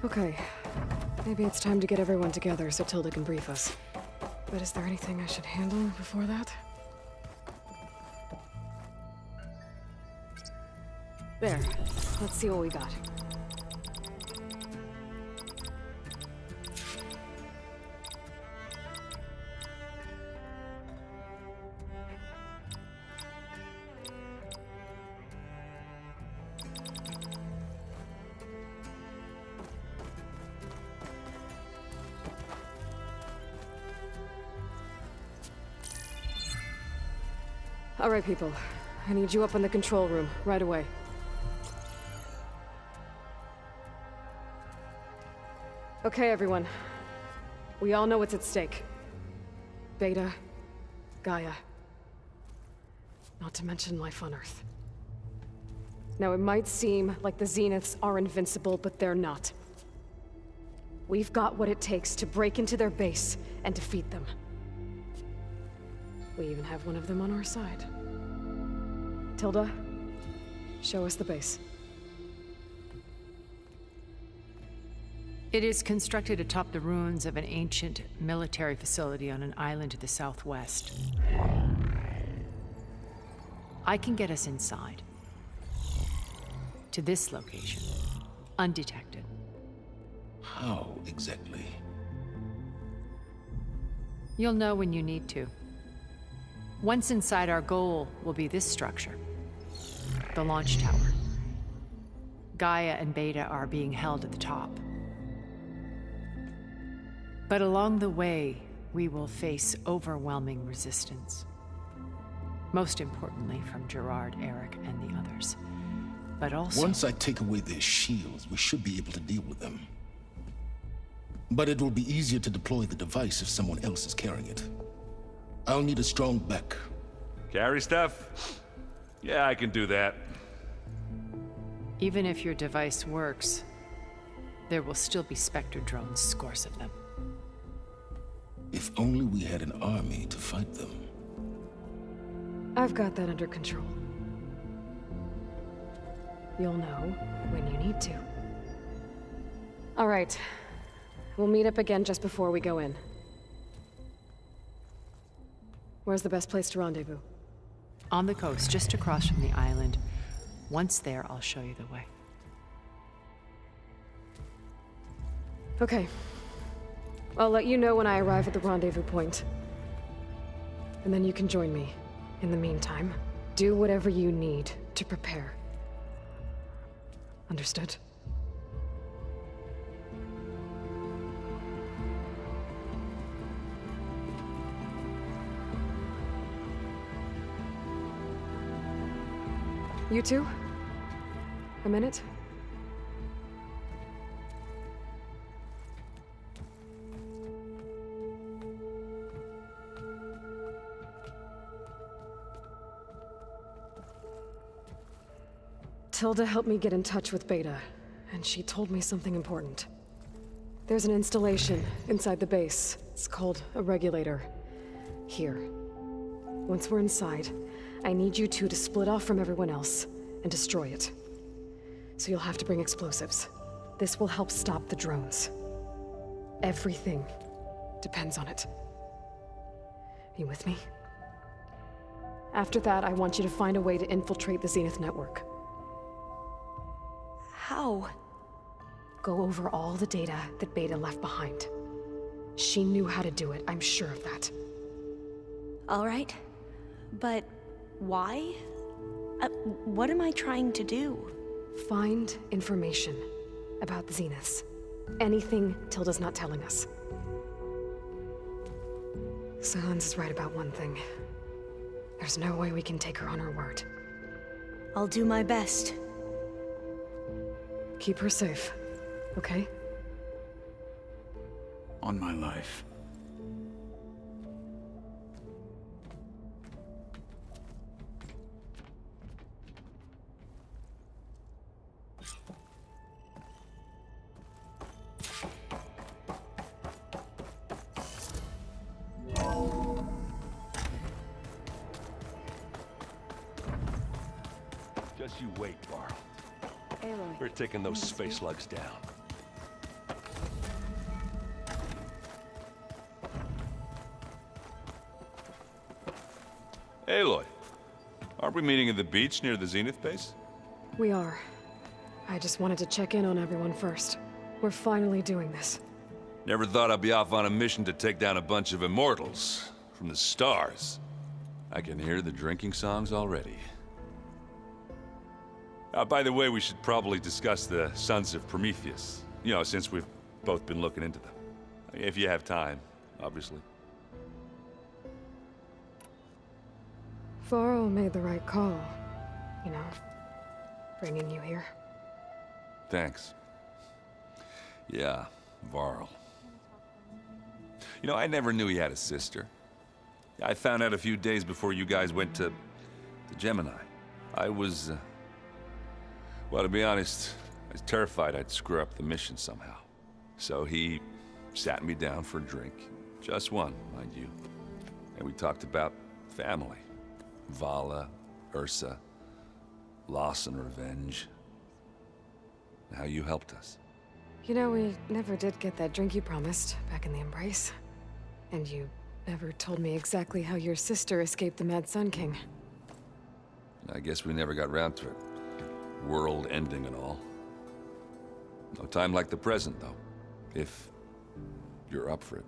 Okay. Maybe it's time to get everyone together so Tilda can brief us. But is there anything I should handle before that? There. Let's see what we got. All right, people. I need you up in the control room, right away. Okay, everyone. We all know what's at stake. Beta, Gaia. Not to mention life on Earth. Now, it might seem like the Zeniths are invincible, but they're not. We've got what it takes to break into their base and defeat them. We even have one of them on our side. Tilda, show us the base. It is constructed atop the ruins of an ancient military facility on an island to the southwest. I can get us inside. To this location, undetected. How exactly? You'll know when you need to. Once inside, our goal will be this structure. The launch tower. Gaia and Beta are being held at the top. But along the way, we will face overwhelming resistance. Most importantly, from Gerard, Eric, and the others. But also... Once I take away their shields, we should be able to deal with them. But it will be easier to deploy the device if someone else is carrying it. I'll need a strong back. Carry stuff? Yeah, I can do that. Even if your device works, there will still be Spectre drones, scores of them. If only we had an army to fight them. I've got that under control. You'll know when you need to. All right. We'll meet up again just before we go in. Where's the best place to rendezvous? On the coast, just across from the island. Once there, I'll show you the way. Okay. I'll let you know when I arrive at the rendezvous point. And then you can join me. In the meantime, do whatever you need to prepare. Understood? You two? A minute? Tilda helped me get in touch with Beta, and she told me something important. There's an installation inside the base. It's called a regulator. Here. Once we're inside, I need you two to split off from everyone else and destroy it. So you'll have to bring explosives. This will help stop the drones. Everything depends on it. Are you with me? After that, I want you to find a way to infiltrate the Zenith network. How? Go over all the data that Beta left behind. She knew how to do it, I'm sure of that. All right. But why? What am I trying to do? Find information about the Zeniths. Anything Tilda's not telling us. Silence is right about one thing. There's no way we can take her on her word. I'll do my best. Keep her safe, okay? On my life. Just you wait, Varl. We're taking those space slugs down. Aloy, aren't we meeting at the beach near the Zenith base? We are. I just wanted to check in on everyone first. We're finally doing this. Never thought I'd be off on a mission to take down a bunch of immortals from the stars. I can hear the drinking songs already. By the way, we should probably discuss the Sons of Prometheus. You know, since we've both been looking into them. If you have time, obviously. Varl made the right call. You know, bringing you here. Thanks. Yeah, Varl. You know, I never knew he had a sister. I found out a few days before you guys went to Gemini. I was, well, to be honest, I was terrified I'd screw up the mission somehow. So he sat me down for a drink. Just one, mind you. And we talked about family. Vala, Ursa, loss and revenge. How you helped us. You know, we never did get that drink you promised back in the Embrace. And you never told me exactly how your sister escaped the Mad Sun King. I guess we never got round to it. World ending and all. No time like the present, though. If you're up for it.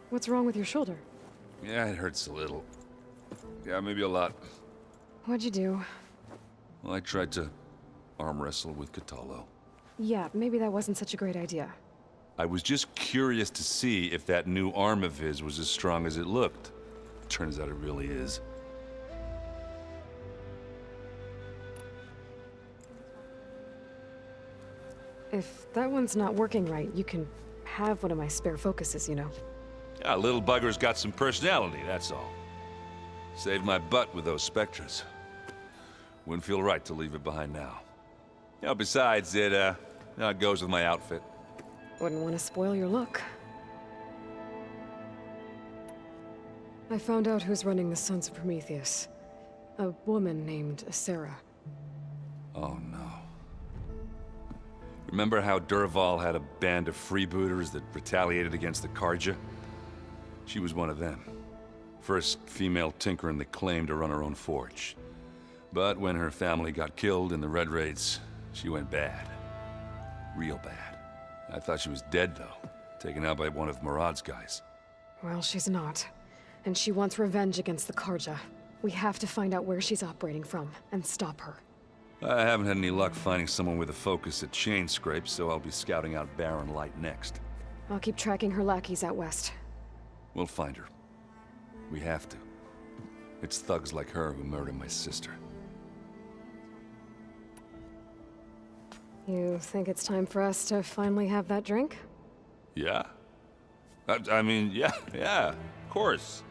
What's wrong with your shoulder? Yeah, it hurts a little. Yeah, maybe a lot. What'd you do? Well, I tried to arm wrestle with Cthulhu. Yeah, maybe that wasn't such a great idea. I was just curious to see if that new arm of his was as strong as it looked. Turns out it really is. If that one's not working right, you can have one of my spare focuses, you know. Yeah, little bugger's got some personality, that's all. Saved my butt with those specters. Wouldn't feel right to leave it behind now. You know, besides, it goes with my outfit. Wouldn't want to spoil your look. I found out who's running the Sons of Prometheus. A woman named Sarah. Oh no. Remember how Durval had a band of freebooters that retaliated against the Karja? She was one of them. First female tinker in the claim to run her own forge. But when her family got killed in the Red Raids, she went bad. Real bad. I thought she was dead, though. Taken out by one of Murad's guys. Well, she's not. And she wants revenge against the Karja. We have to find out where she's operating from, and stop her. I haven't had any luck finding someone with a focus at chain scrapes, so I'll be scouting out Barren Light next. I'll keep tracking her lackeys out west. We'll find her. We have to. It's thugs like her who murdered my sister. You think it's time for us to finally have that drink? Yeah? I mean, yeah, of course.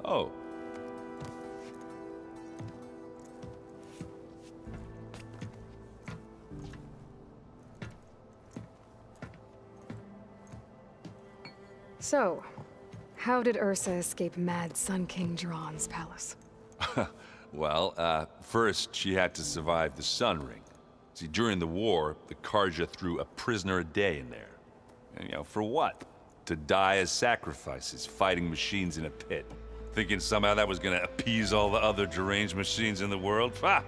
Oh. So, how did Ursa escape Mad Sun King Jiran's palace? Well, first she had to survive the Sun Ring. See, during the war, the Karja threw a prisoner a day in there. And, you know, for what? To die as sacrifices, fighting machines in a pit. Thinking somehow that was gonna appease all the other deranged machines in the world? Ha!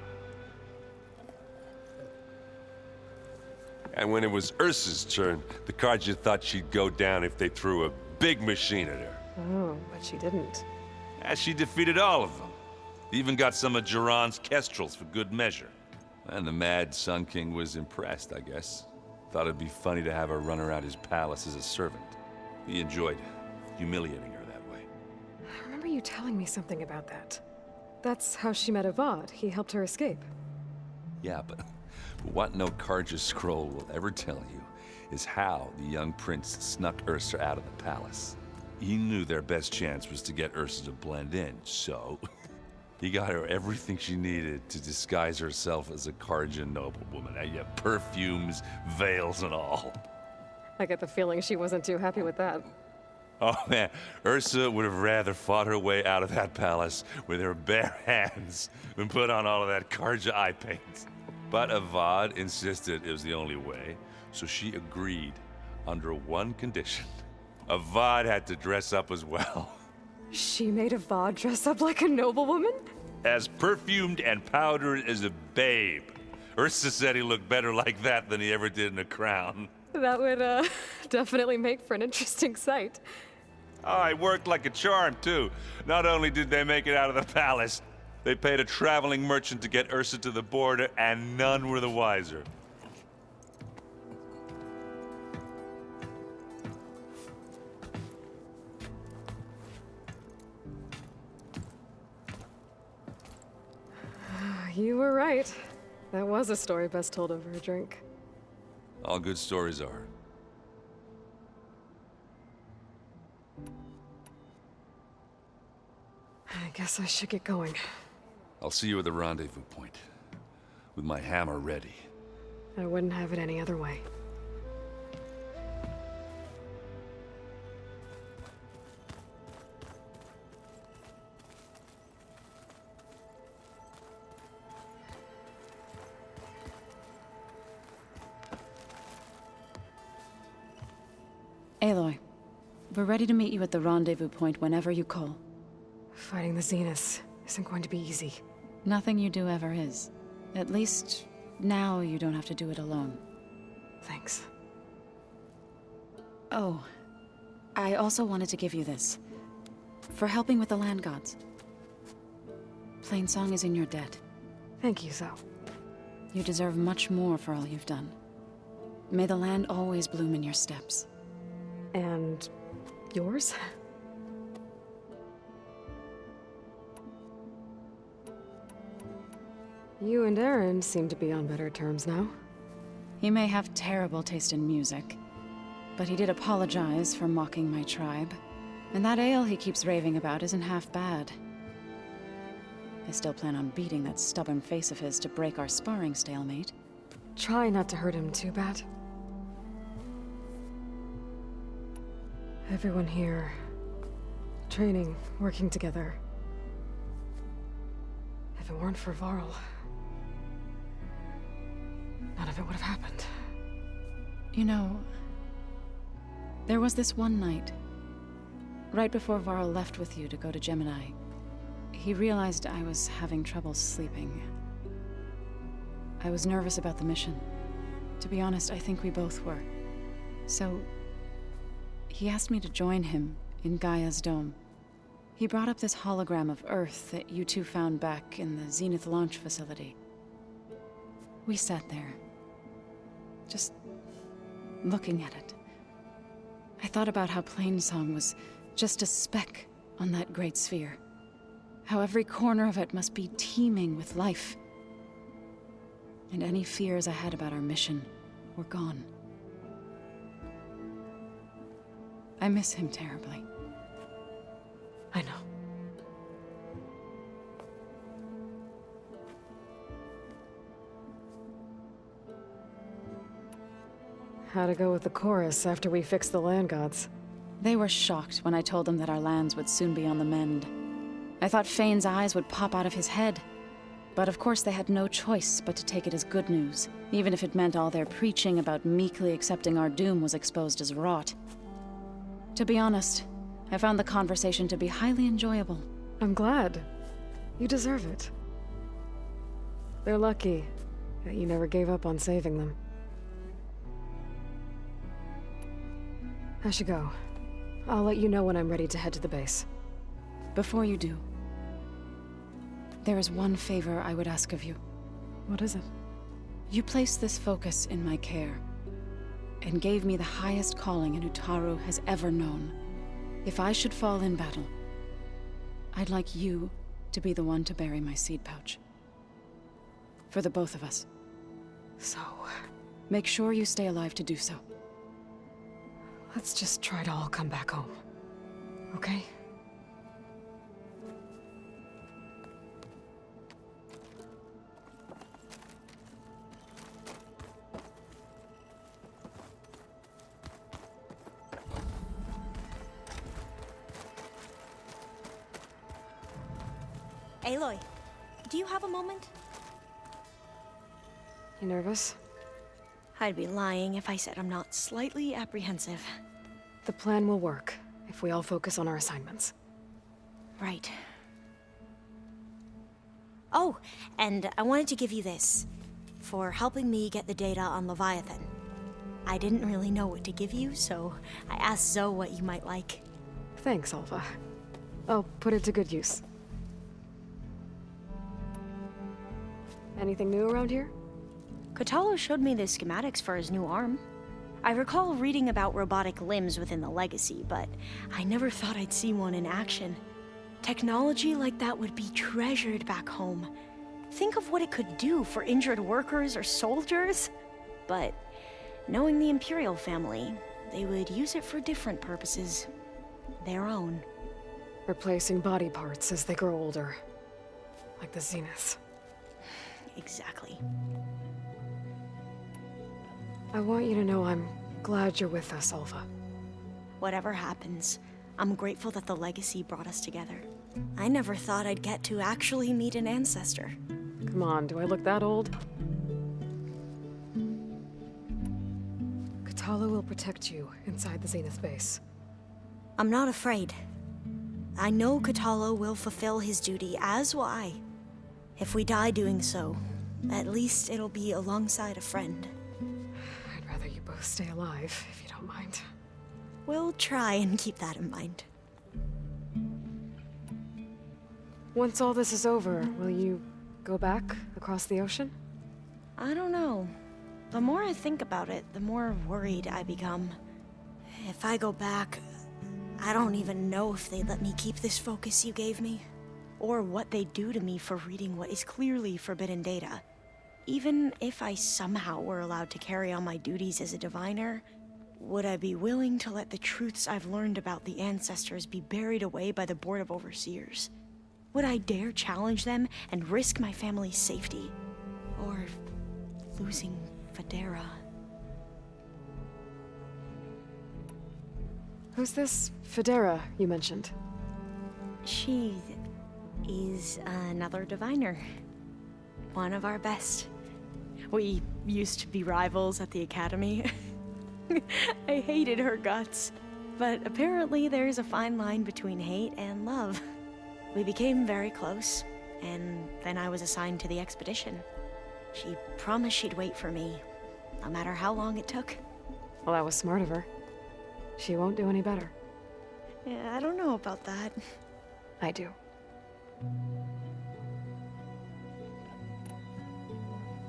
And when it was Ursa's turn, the Karja thought she'd go down if they threw a big machine at her. Oh, but she didn't. And she defeated all of them. Even got some of Jiran's kestrels for good measure. And the Mad Sun King was impressed, I guess. Thought it'd be funny to have her run around his palace as a servant. He enjoyed humiliating her that way. I remember you telling me something about that. That's how she met Avad. He helped her escape. Yeah, but what no Karja scroll will ever tell you is how the young prince snuck Ursa out of the palace. He knew their best chance was to get Ursa to blend in, so he got her everything she needed to disguise herself as a Karja noblewoman. Yeah, perfumes, veils, and all. I get the feeling she wasn't too happy with that. Oh man, Ursa would have rather fought her way out of that palace with her bare hands than put on all of that Karja eye paint. But Avad insisted it was the only way, so she agreed under one condition. Avad had to dress up as well. She made Avad dress up like a noblewoman? As perfumed and powdered as a babe. Ursa said he looked better like that than he ever did in a crown. That would, definitely make for an interesting sight. Oh, it worked like a charm, too. Not only did they make it out of the palace, they paid a traveling merchant to get Ursa to the border, and none were the wiser. You were right. That was a story best told over a drink. All good stories are. I guess I should get going. I'll see you at the rendezvous point, with my hammer ready. I wouldn't have it any other way. Aloy, we're ready to meet you at the rendezvous point whenever you call. Fighting the Zeniths isn't going to be easy. Nothing you do ever is. At least, now you don't have to do it alone. Thanks. Oh, I also wanted to give you this. For helping with the land gods. Plainsong is in your debt. Thank you, Zoe. You deserve much more for all you've done. May the land always bloom in your steps. And yours? You and Aaron seem to be on better terms now. He may have terrible taste in music, but he did apologize for mocking my tribe. And that ale he keeps raving about isn't half bad. I still plan on beating that stubborn face of his to break our sparring stalemate. Try not to hurt him too bad. Everyone here, training, working together. If it weren't for Varl, none of it would have happened. You know, there was this one night, right before Varl left with you to go to Gemini. He realized I was having trouble sleeping. I was nervous about the mission. To be honest, I think we both were. So, he asked me to join him in Gaia's dome. He brought up this hologram of Earth that you two found back in the Zenith launch facility. We sat there, just looking at it. I thought about how Plainsong was just a speck on that great sphere. How every corner of it must be teeming with life. And any fears I had about our mission were gone. I miss him terribly. I know. How'd it go with the chorus after we fixed the land gods? They were shocked when I told them that our lands would soon be on the mend. I thought Fane's eyes would pop out of his head. But of course they had no choice but to take it as good news, even if it meant all their preaching about meekly accepting our doom was exposed as rot. To be honest, I found the conversation to be highly enjoyable. I'm glad. You deserve it. They're lucky that you never gave up on saving them. I should go. I'll let you know when I'm ready to head to the base. Before you do, there is one favor I would ask of you. What is it? You placed this focus in my care, and gave me the highest calling an Utaru has ever known. If I should fall in battle, I'd like you to be the one to bury my seed pouch. For the both of us. So, make sure you stay alive to do so. let's just try to all come back home. Okay? Aloy, do you have a moment? You nervous? I'd be lying if I said I'm not slightly apprehensive. The plan will work if we all focus on our assignments. Right. Oh, and I wanted to give you this, for helping me get the data on Leviathan. I didn't really know what to give you, so I asked Zoe what you might like. Thanks, Alpha. I'll put it to good use. Anything new around here? Kotallo showed me the schematics for his new arm. I recall reading about robotic limbs within the Legacy, but I never thought I'd see one in action. Technology like that would be treasured back home. Think of what it could do for injured workers or soldiers. But knowing the Imperial family, they would use it for different purposes. Their own. Replacing body parts as they grow older. Like the Zeniths. Exactly. I want you to know I'm glad you're with us, Alpha. Whatever happens, I'm grateful that the Legacy brought us together. I never thought I'd get to actually meet an ancestor. Come on, do I look that old? Kotallo will protect you inside the Zenith base. I'm not afraid. I know Kotallo will fulfill his duty, as will I. If we die doing so, at least it'll be alongside a friend. I'd rather you both stay alive, if you don't mind. We'll try and keep that in mind. Once all this is over, will you go back across the ocean? I don't know. The more I think about it, the more worried I become. If I go back, I don't even know if they'd let me keep this focus you gave me, or what they'd do to me for reading what is clearly forbidden data. Even if I somehow were allowed to carry on my duties as a diviner, would I be willing to let the truths I've learned about the ancestors be buried away by the Board of Overseers? Would I dare challenge them and risk my family's safety? Or losing Federa? Who's this Federa you mentioned? She is another diviner. One of our best. We used to be rivals at the academy. I hated her guts. But apparently there's a fine line between hate and love. We became very close, and then I was assigned to the expedition. She promised she'd wait for me, no matter how long it took. Well, that was smart of her. She won't do any better. Yeah, I don't know about that. I do.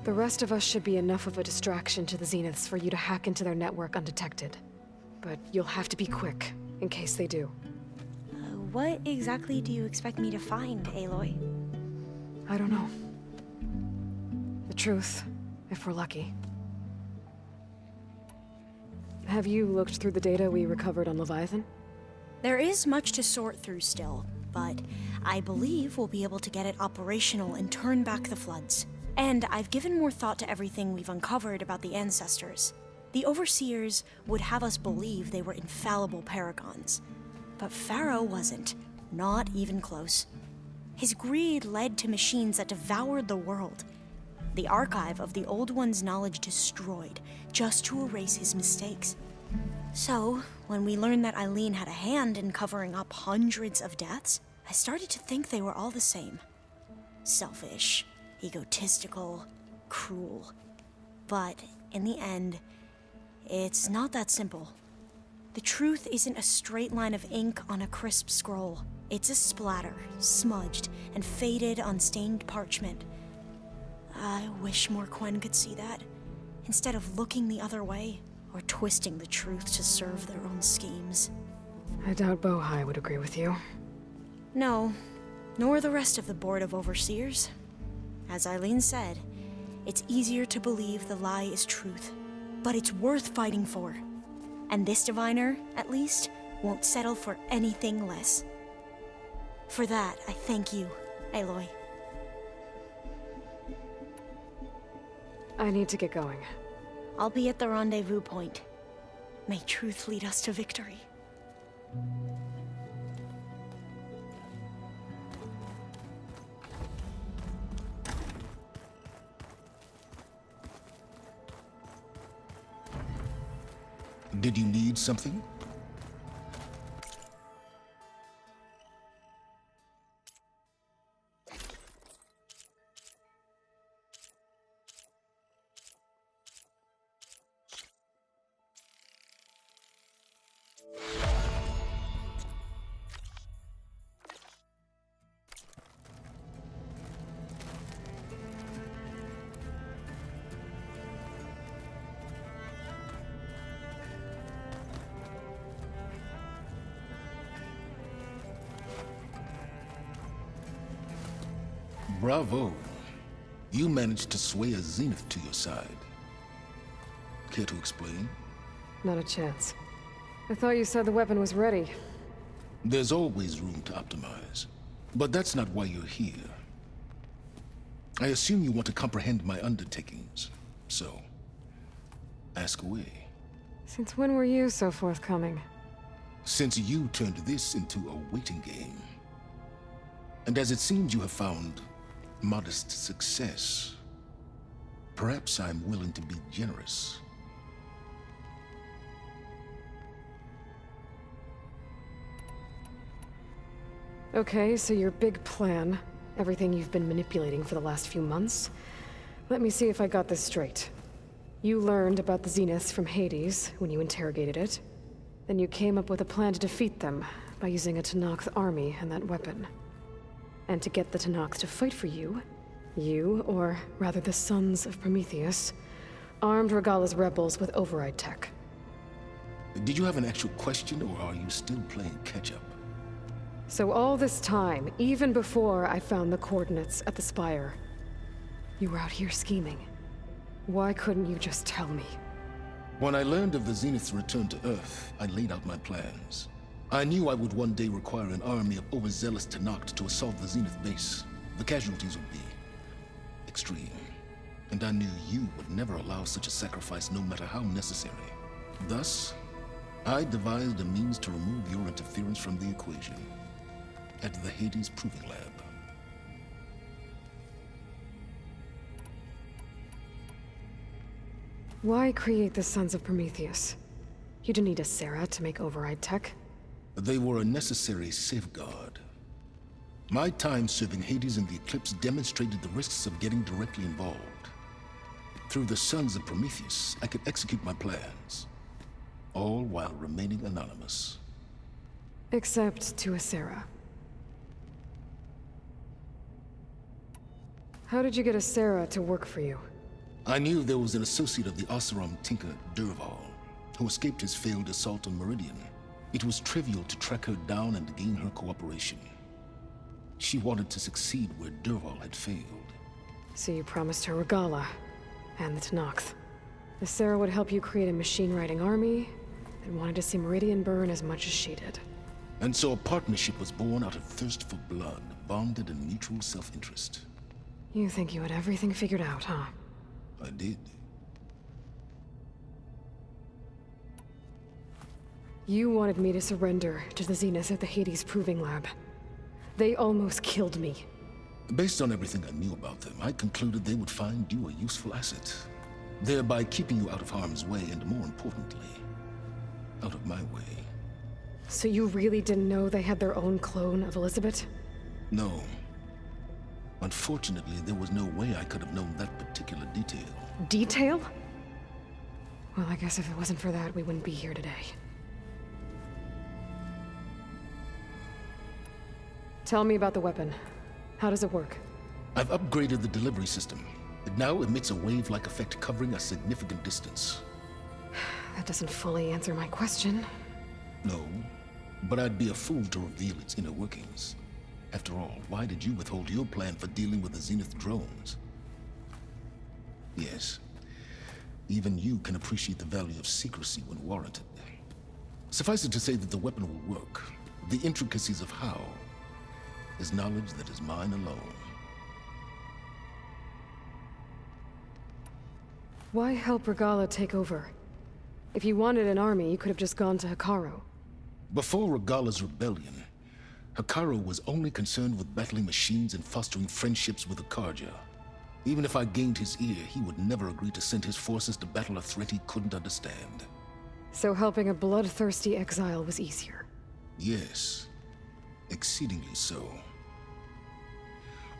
The rest of us should be enough of a distraction to the Zeniths for you to hack into their network undetected. But you'll have to be quick, in case they do. What exactly do you expect me to find, Aloy? I don't know. The truth, if we're lucky. Have you looked through the data we recovered on Leviathan? There is much to sort through still, but I believe we'll be able to get it operational and turn back the floods. And I've given more thought to everything we've uncovered about the ancestors. The Overseers would have us believe they were infallible paragons. But Pharaoh wasn't. Not even close. His greed led to machines that devoured the world. The archive of the Old One's knowledge destroyed, just to erase his mistakes. So, when we learned that Eileen had a hand in covering up hundreds of deaths, I started to think they were all the same. Selfish, egotistical, cruel. But, in the end, it's not that simple. The truth isn't a straight line of ink on a crisp scroll. It's a splatter, smudged and faded on stained parchment. I wish more Quen could see that, instead of looking the other way, or twisting the truth to serve their own schemes. I doubt Bohai would agree with you. No, nor the rest of the Board of Overseers. As Eileen said, it's easier to believe the lie is truth, but it's worth fighting for. And this diviner, at least, won't settle for anything less. For that, I thank you, Aloy. I need to get going. I'll be at the rendezvous point. May truth lead us to victory. Did you need something? Bravo. You managed to sway a Zenith to your side. Care to explain? Not a chance. I thought you said the weapon was ready. There's always room to optimize. But that's not why you're here. I assume you want to comprehend my undertakings. So, ask away. Since when were you so forthcoming? Since you turned this into a waiting game. And as it seems you have found modest success, perhaps I'm willing to be generous. Okay, so your big plan, everything you've been manipulating for the last few months. Let me see if I got this straight. You learned about the Zeniths from Hades when you interrogated it. Then you came up with a plan to defeat them by using a Tenakth army and that weapon. And to get the Tenakth to fight for you, or rather the Sons of Prometheus, armed Regalla's rebels with override tech. Did you have an actual question, or are you still playing catch-up? So all this time, even before I found the coordinates at the Spire, you were out here scheming. Why couldn't you just tell me? When I learned of the Zenith's return to Earth, I laid out my plans. I knew I would one day require an army of overzealous Tenakth to assault the Zenith base. The casualties would be extreme. And I knew you would never allow such a sacrifice, no matter how necessary. Thus, I devised a means to remove your interference from the equation at the Hades Proving Lab. Why create the Sons of Prometheus? You didn't need a Sarah to make override tech. They were a necessary safeguard. My time serving Hades in the Eclipse demonstrated the risks of getting directly involved. Through the Sons of Prometheus, I could execute my plans, all while remaining anonymous. Except to a Sarah. How did you get a Sarah to work for you? I knew there was an associate of the Oseram tinker, Dervahl, who escaped his failed assault on Meridian. It was trivial to track her down and gain her cooperation. She wanted to succeed where Dervahl had failed. So you promised her Regalla, and the Tenakth. The Sarah would help you create a machine-riding army, and wanted to see Meridian burn as much as she did. And so a partnership was born out of thirst for blood, bonded in mutual self-interest. You think you had everything figured out, huh? I did. You wanted me to surrender to the Zeniths at the Hades Proving Lab. They almost killed me. Based on everything I knew about them, I concluded they would find you a useful asset, thereby keeping you out of harm's way and, more importantly, out of my way. So you really didn't know they had their own clone of Elizabeth? No. Unfortunately, there was no way I could have known that particular detail. Detail? Well, I guess if it wasn't for that, we wouldn't be here today. Tell me about the weapon. How does it work? I've upgraded the delivery system. It now emits a wave-like effect covering a significant distance. That doesn't fully answer my question. No, but I'd be a fool to reveal its inner workings. After all, why did you withhold your plan for dealing with the Zenith drones? Yes, even you can appreciate the value of secrecy when warranted. Suffice it to say that the weapon will work. The intricacies of how is knowledge that is mine alone. Why help Regalla take over? If you wanted an army, you could have just gone to Hekarro. Before Regalla's rebellion, Hekarro was only concerned with battling machines and fostering friendships with Akarja. Even if I gained his ear, he would never agree to send his forces to battle a threat he couldn't understand. So helping a bloodthirsty exile was easier. Yes, exceedingly so.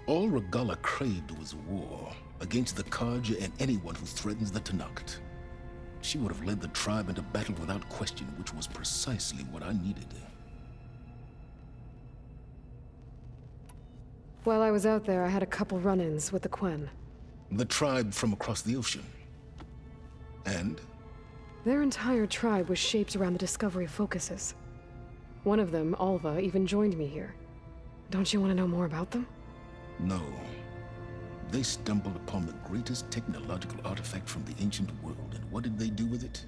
All Regalla craved was war against the Karja and anyone who threatens the Tenakth. She would have led the tribe into battle without question, which was precisely what I needed. While I was out there, I had a couple run-ins with the Quen. The tribe from across the ocean. And? Their entire tribe was shaped around the Discovery focuses. One of them, Alva, even joined me here. Don't you want to know more about them? No. They stumbled upon the greatest technological artifact from the ancient world, and what did they do with it?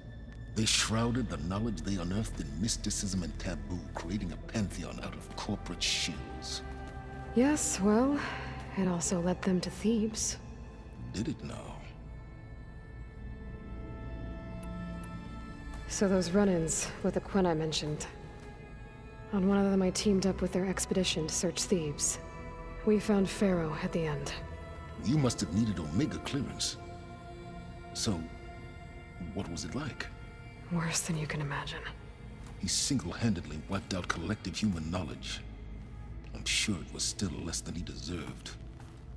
They shrouded the knowledge they unearthed in mysticism and taboo, creating a pantheon out of corporate shills. Yes, well, it also led them to Thebes. Did it now? So those run-ins with the Quen I mentioned. On one of them I teamed up with their expedition to search Thebes. We found Pharaoh at the end. You must have needed Omega clearance. So, what was it like? Worse than you can imagine. He single-handedly wiped out collective human knowledge. I'm sure it was still less than he deserved.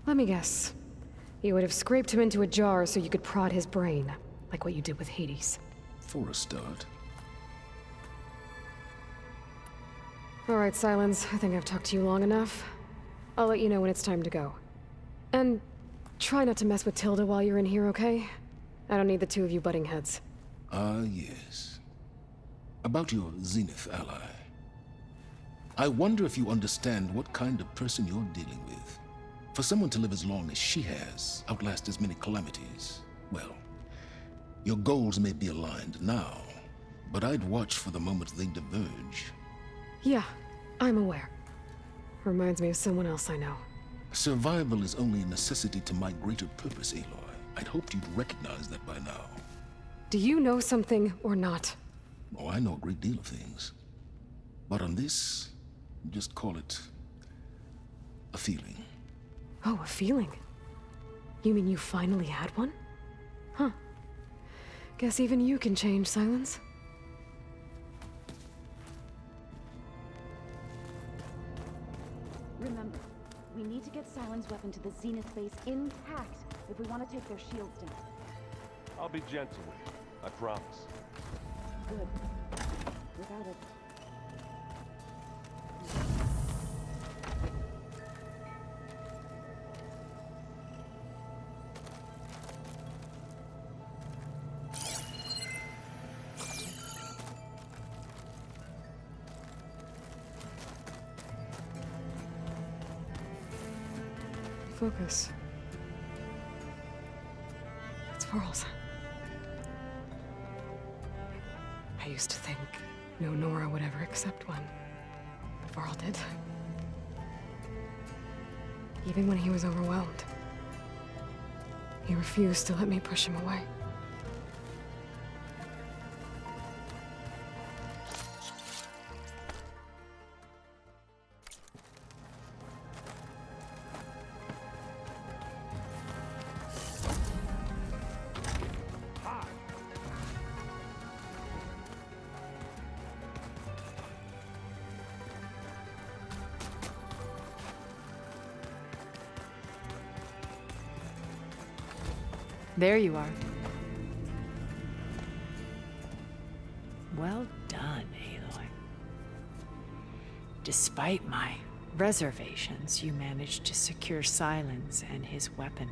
Let me guess. You would have scraped him into a jar so you could prod his brain, like what you did with Hades. For a start. All right, Silence. I think I've talked to you long enough. I'll let you know when it's time to go. And try not to mess with Tilda while you're in here, okay? I don't need the two of you butting heads. Ah, yes. About your Zenith ally. I wonder if you understand what kind of person you're dealing with. For someone to live as long as she has, outlast as many calamities, well, your goals may be aligned now, but I'd watch for the moment they diverge. Yeah, I'm aware. Reminds me of someone else I know. Survival is only a necessity to my greater purpose, Aloy. I'd hoped you'd recognize that by now. Do you know something or not? Oh, I know a great deal of things. But on this, just call it a feeling. Oh, a feeling? You mean you finally had one? Huh. Guess even you can change, Silence. Remember, we need to get Silent's weapon to the Zenith base intact if we want to take their shields down. I'll be gentle with you, I promise. Good. Without it... Focus. It's Varl's. I used to think no Nora would ever accept one, but Varl did. Even when he was overwhelmed. He refused to let me push him away. There you are. Well done, Aloy. Despite my reservations, you managed to secure Silence and his weapon.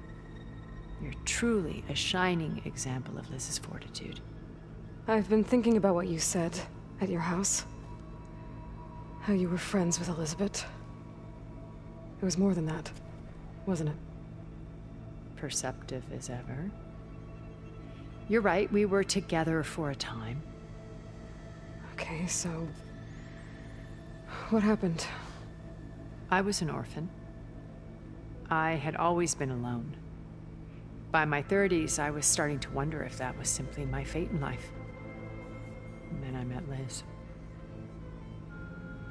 You're truly a shining example of Liz's fortitude. I've been thinking about what you said at your house. How you were friends with Elizabeth. It was more than that, wasn't it? Perceptive as ever. You're right, we were together for a time. Okay, so... what happened? I was an orphan. I had always been alone. By my 30s, I was starting to wonder if that was simply my fate in life. And then I met Liz.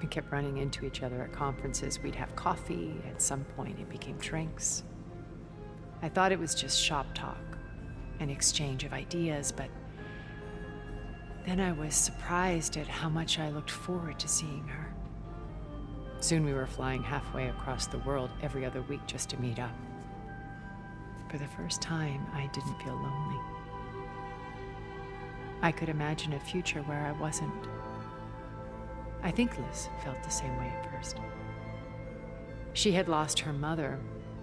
We kept running into each other at conferences. We'd have coffee. At some point, it became drinks. I thought it was just shop talk, an exchange of ideas, but Then I was surprised at how much I looked forward to seeing her. Soon we were flying halfway across the world every other week just to meet up. For the first time, I didn't feel lonely. I could imagine a future where I wasn't. I think Liz felt the same way at first. She had lost her mother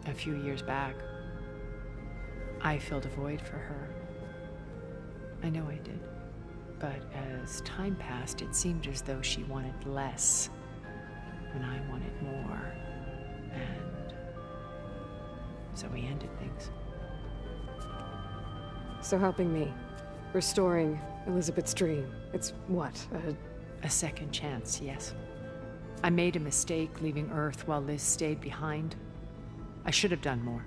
a few years back. I filled a void for her. I know I did. But as time passed, it seemed as though she wanted less when I wanted more. And so we ended things. So helping me, restoring Elizabeth's dream, it's what, a second chance, yes. I made a mistake leaving Earth while Liz stayed behind. I should have done more.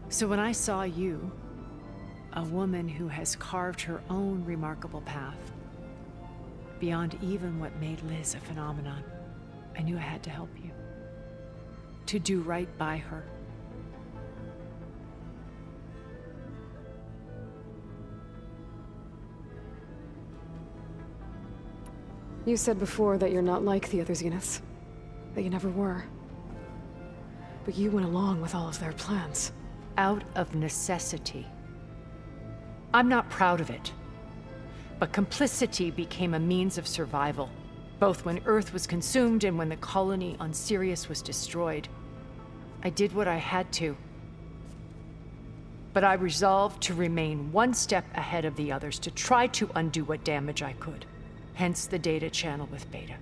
So when I saw you, a woman who has carved her own remarkable path, beyond even what made Liz a phenomenon, I knew I had to help you. To do right by her. You said before that you're not like the other Zeniths. That you never were. But you went along with all of their plans. Out of necessity. I'm not proud of it. But complicity became a means of survival, both when Earth was consumed and when the colony on Sirius was destroyed. I did what I had to. But I resolved to remain one step ahead of the others, to try to undo what damage I could. Hence the data channel with Beta.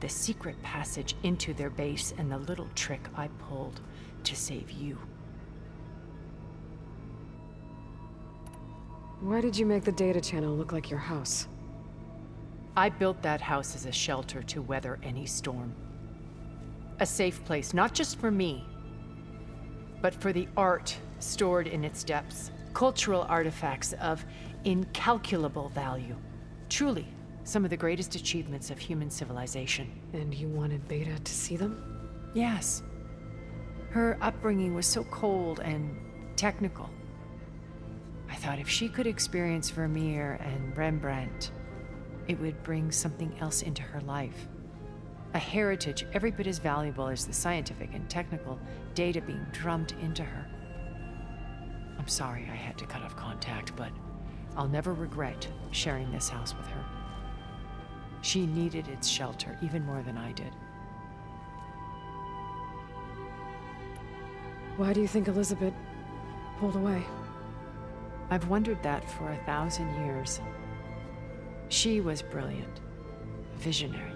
The secret passage into their base and the little trick I pulled to save you. Why did you make the data channel look like your house? I built that house as a shelter to weather any storm. A safe place, not just for me, but for the art stored in its depths. Cultural artifacts of incalculable value. Truly, some of the greatest achievements of human civilization. And you wanted Beta to see them? Yes. Her upbringing was so cold and technical. I thought if she could experience Vermeer and Rembrandt, it would bring something else into her life. A heritage every bit as valuable as the scientific and technical data being drummed into her. I'm sorry I had to cut off contact, but I'll never regret sharing this house with her. She needed its shelter even more than I did. Why do you think Elizabeth pulled away? I've wondered that for 1,000 years. She was brilliant, visionary.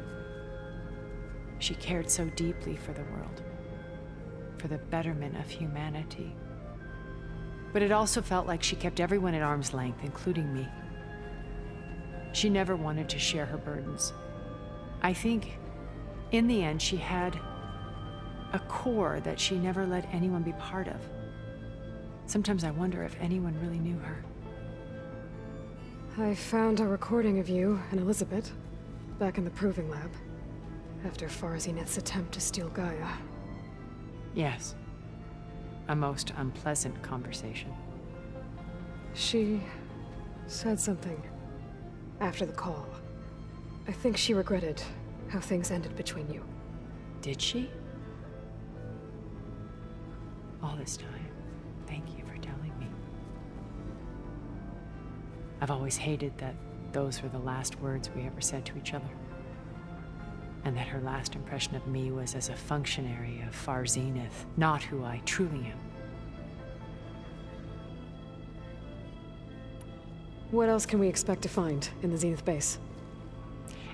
She cared so deeply for the world, for the betterment of humanity. But it also felt like she kept everyone at arm's length, including me. She never wanted to share her burdens. I think, in the end, she had a core that she never let anyone be part of. Sometimes I wonder if anyone really knew her. I found a recording of you and Elizabeth back in the proving lab after Farzineth's attempt to steal Gaia. Yes. A most unpleasant conversation. She said something after the call. I think she regretted how things ended between you. Did she? All this time, thank you for telling me. I've always hated that those were the last words we ever said to each other. And that her last impression of me was as a functionary of Far Zenith, not who I truly am. What else can we expect to find in the Zenith base?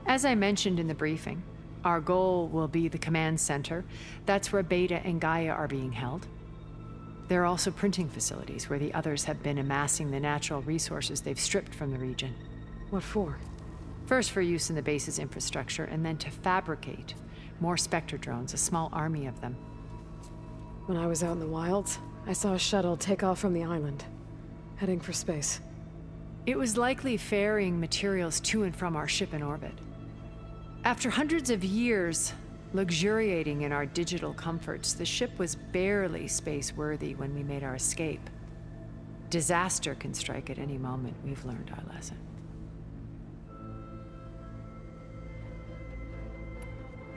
As I mentioned in the briefing, our goal will be the command center. That's where Beta and Gaia are being held. There are also printing facilities where the others have been amassing the natural resources they've stripped from the region. What for? First for use in the base's infrastructure, and then to fabricate more Spectre drones, a small army of them. When I was out in the wilds, I saw a shuttle take off from the island, heading for space. It was likely ferrying materials to and from our ship in orbit. After hundreds of years luxuriating in our digital comforts, the ship was barely space-worthy when we made our escape. Disaster can strike at any moment. We've learned our lesson.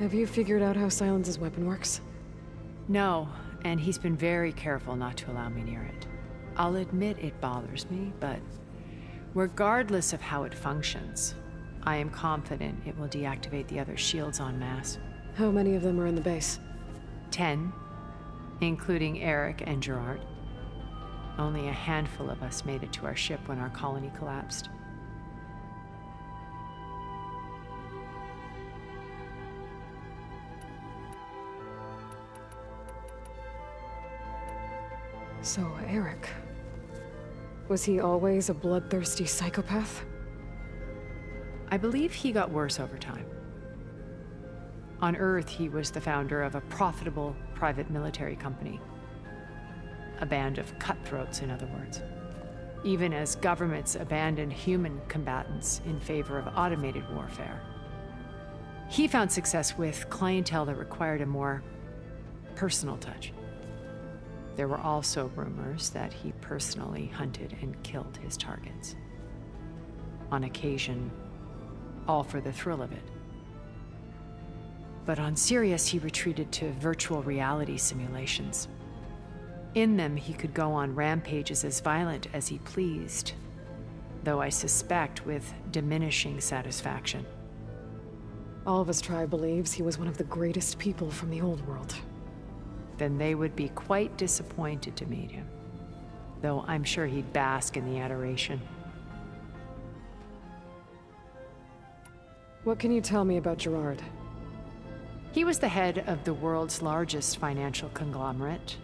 Have you figured out how Silence's weapon works? No, and he's been very careful not to allow me near it. I'll admit it bothers me, but regardless of how it functions, I am confident it will deactivate the other shields en masse. How many of them are in the base? 10, including Eric and Gerard. Only a handful of us made it to our ship when our colony collapsed. So, Eric... was he always a bloodthirsty psychopath? I believe he got worse over time. On Earth, he was the founder of a profitable private military company. A band of cutthroats, in other words. Even as governments abandoned human combatants in favor of automated warfare. He found success with clientele that required a more personal touch. There were also rumors that he personally hunted and killed his targets. On occasion, all for the thrill of it. But on Sirius, he retreated to virtual reality simulations. In them, he could go on rampages as violent as he pleased, though I suspect with diminishing satisfaction. All of his tribe believes he was one of the greatest people from the old world. Then they would be quite disappointed to meet him, though I'm sure he'd bask in the adoration. What can you tell me about Gerard? He was the head of the world's largest financial conglomerate,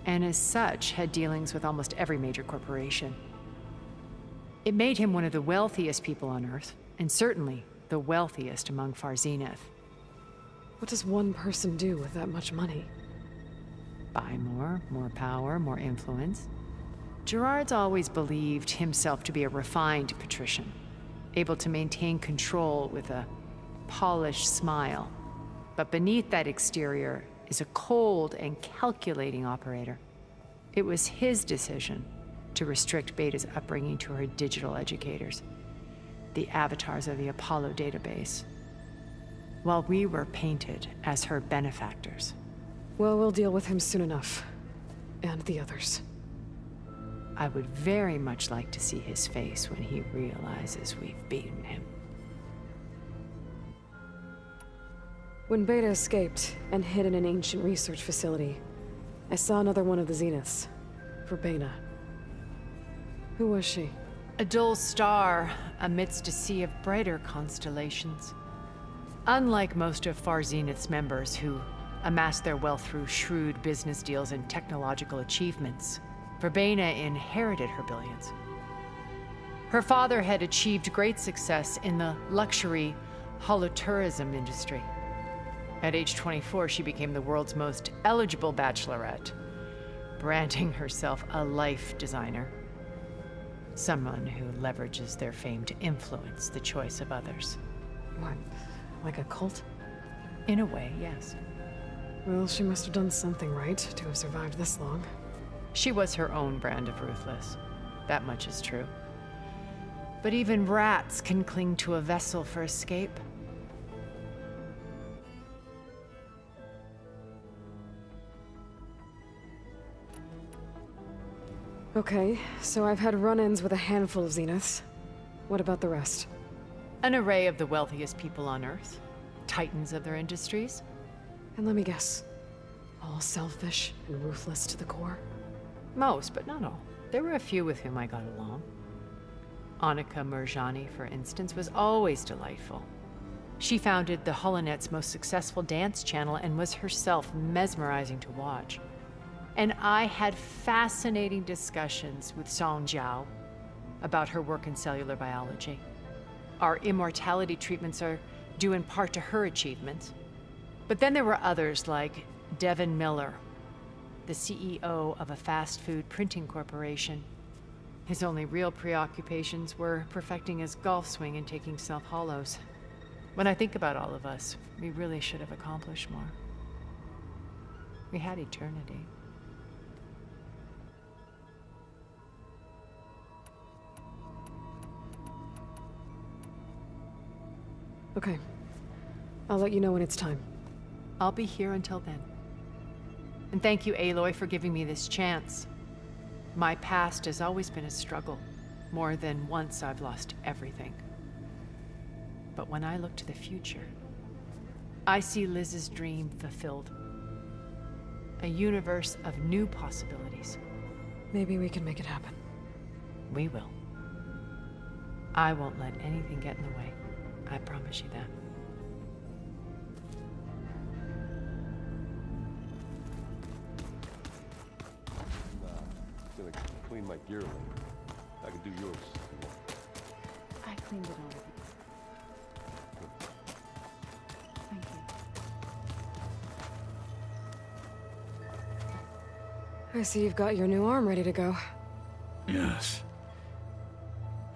and as such had dealings with almost every major corporation. It made him one of the wealthiest people on Earth, and certainly the wealthiest among Far Zenith. What does one person do with that much money? Buy more power, more influence. Gerard's always believed himself to be a refined patrician, able to maintain control with a polished smile. But beneath that exterior is a cold and calculating operator. It was his decision to restrict Beta's upbringing to her digital educators, the avatars of the Apollo database, while we were painted as her benefactors. Well, we'll deal with him soon enough. And the others. I would very much like to see his face when he realizes we've beaten him. When Beta escaped and hid in an ancient research facility, I saw another one of the Zeniths. Verbena. Who was she? A dull star amidst a sea of brighter constellations. Unlike most of Far Zenith's members who amassed their wealth through shrewd business deals and technological achievements, Verbena inherited her billions. Her father had achieved great success in the luxury holotourism industry. At age 24, she became the world's most eligible bachelorette, branding herself a life designer. Someone who leverages their fame to influence the choice of others. What, like a cult? In a way, yes. Well, she must have done something right to have survived this long. She was her own brand of ruthless. That much is true. But even rats can cling to a vessel for escape. Okay, so I've had run-ins with a handful of Zeniths. What about the rest? An array of the wealthiest people on Earth. Titans of their industries. And let me guess, all selfish and ruthless to the core? Most, but not all. There were a few with whom I got along. Annika Murjani, for instance, was always delightful. She founded the HoloNet's most successful dance channel and was herself mesmerizing to watch. And I had fascinating discussions with Song Jiao about her work in cellular biology. Our immortality treatments are due in part to her achievements. But then there were others like Devin Miller, the CEO of a fast food printing corporation. His only real preoccupations were perfecting his golf swing and taking self-hollows. When I think about all of us, we really should have accomplished more. We had eternity. Okay. I'll let you know when it's time. I'll be here until then. And thank you, Aloy, for giving me this chance. My past has always been a struggle. More than once I've lost everything. But when I look to the future, I see Liz's dream fulfilled. A universe of new possibilities. Maybe we can make it happen. We will. I won't let anything get in the way. I promise you that. I'm gonna clean my gear later. I can do yours if you want. I cleaned it already. Thank you. I see you've got your new arm ready to go. Yes.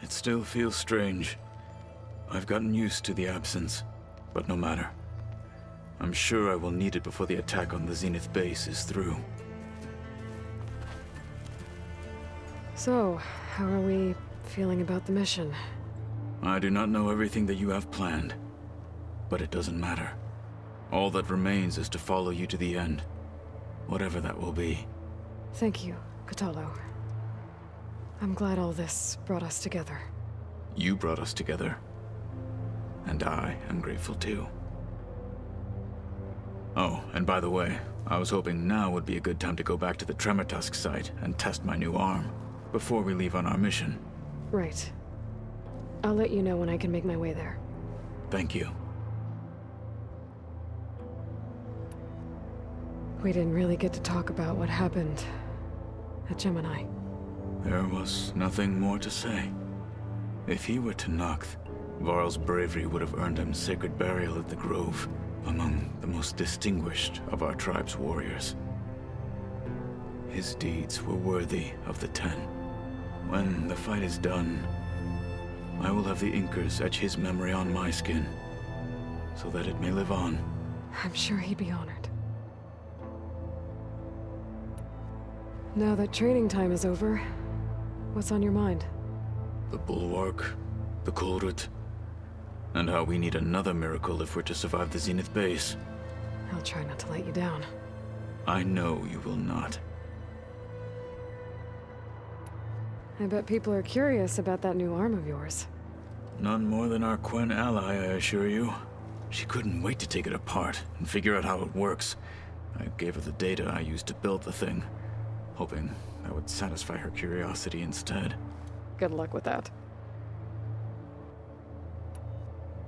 It still feels strange. I've gotten used to the absence, but no matter. I'm sure I will need it before the attack on the Zenith base is through. So, how are we feeling about the mission? I do not know everything that you have planned, but it doesn't matter. All that remains is to follow you to the end, whatever that will be. Thank you, Kotallo. I'm glad all this brought us together. You brought us together. And I am grateful too. Oh, and by the way, I was hoping now would be a good time to go back to the Tremortusk site and test my new arm, before we leave on our mission. Right. I'll let you know when I can make my way there. Thank you. We didn't really get to talk about what happened at Gemini. There was nothing more to say. If he were to Noct, Varl's bravery would have earned him sacred burial at the Grove, among the most distinguished of our tribe's warriors. His deeds were worthy of the Ten. When the fight is done, I will have the Inkers etch his memory on my skin, so that it may live on. I'm sure he'd be honored. Now that training time is over, what's on your mind? The Bulwark, the Kulrut, and how we need another miracle if we're to survive the Zenith base. I'll try not to let you down. I know you will not. I bet people are curious about that new arm of yours. None more than our Quen ally, I assure you. She couldn't wait to take it apart and figure out how it works. I gave her the data I used to build the thing, hoping that would satisfy her curiosity instead. Good luck with that.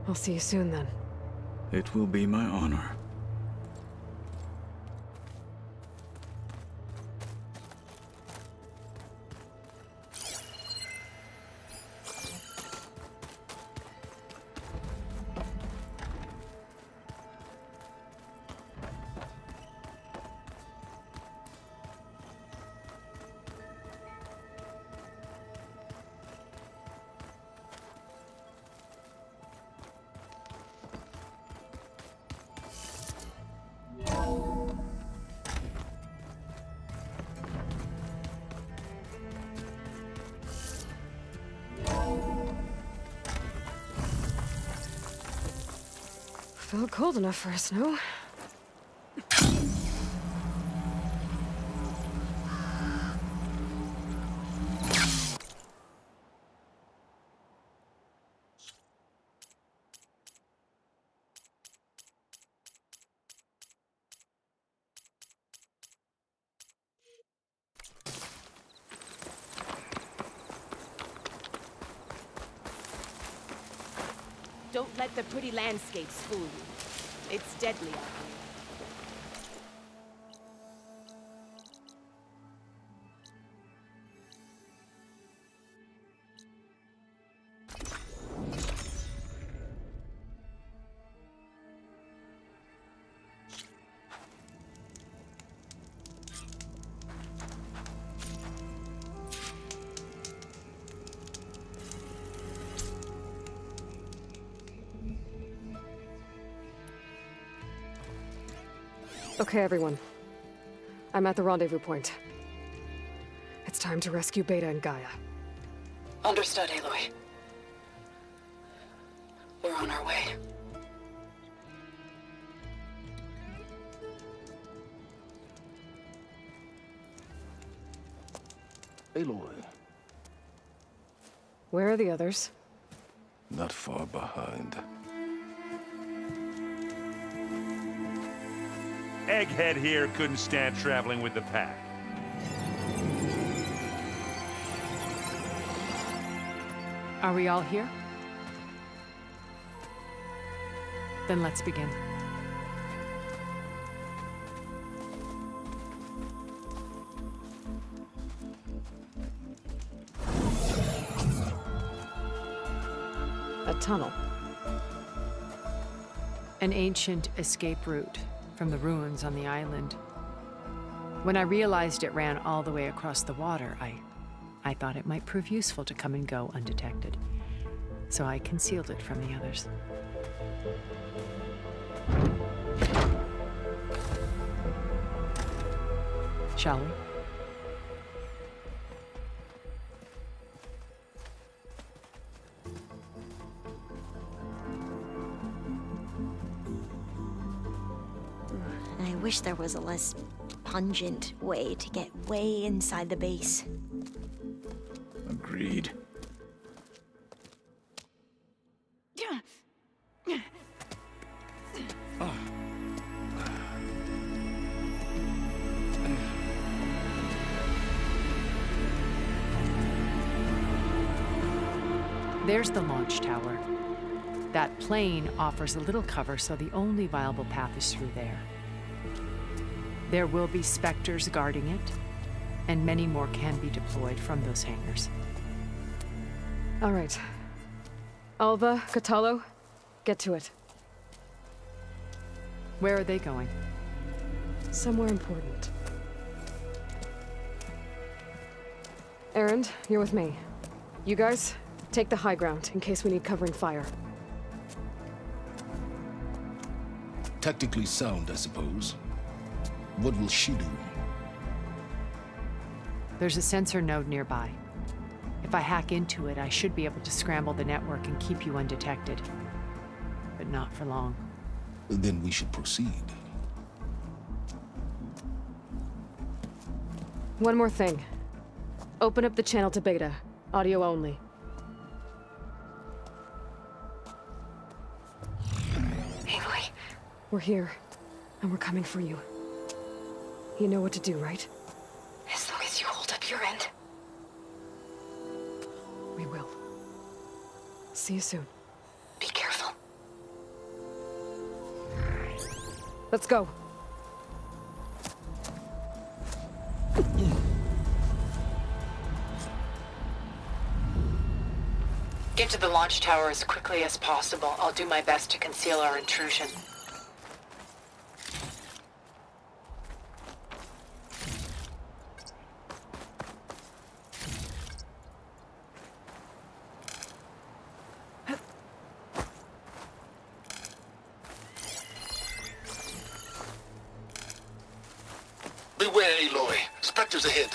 I'll see you soon then. It will be my honor. Felt cold enough for a snow. Don't let the pretty landscapes fool you. It's deadly out here. Okay, everyone. I'm at the rendezvous point. It's time to rescue Beta and Gaia. Understood, Aloy. We're on our way. Aloy, Where are the others? not far behind. Egghead here couldn't stand traveling with the pack. Are we all here? Then let's begin. A tunnel. An ancient escape route from the ruins on the island. When I realized it ran all the way across the water, I thought it might prove useful to come and go undetected. So I concealed it from the others. Shall we? I wish there was a less pungent way to get way inside the base. Agreed. There's the launch tower. That plane offers a little cover, so the only viable path is through there. There will be Spectres guarding it, and many more can be deployed from those hangars. All right. Alva, Catalo, get to it. Where are they going? Somewhere important. Erend, you're with me. You guys, take the high ground in case we need covering fire. Tactically sound, I suppose. What will she do? There's a sensor node nearby. If I hack into it, I should be able to scramble the network and keep you undetected. But not for long. Then we should proceed. One more thing. Open up the channel to Beta. Audio only. Aloy, we're here, and we're coming for you. You know what to do, right? As long as you hold up your end. We will. See you soon. Be careful. Let's go. Get to the launch tower as quickly as possible. I'll do my best to conceal our intrusion. Beware, Aloy. Spectres ahead.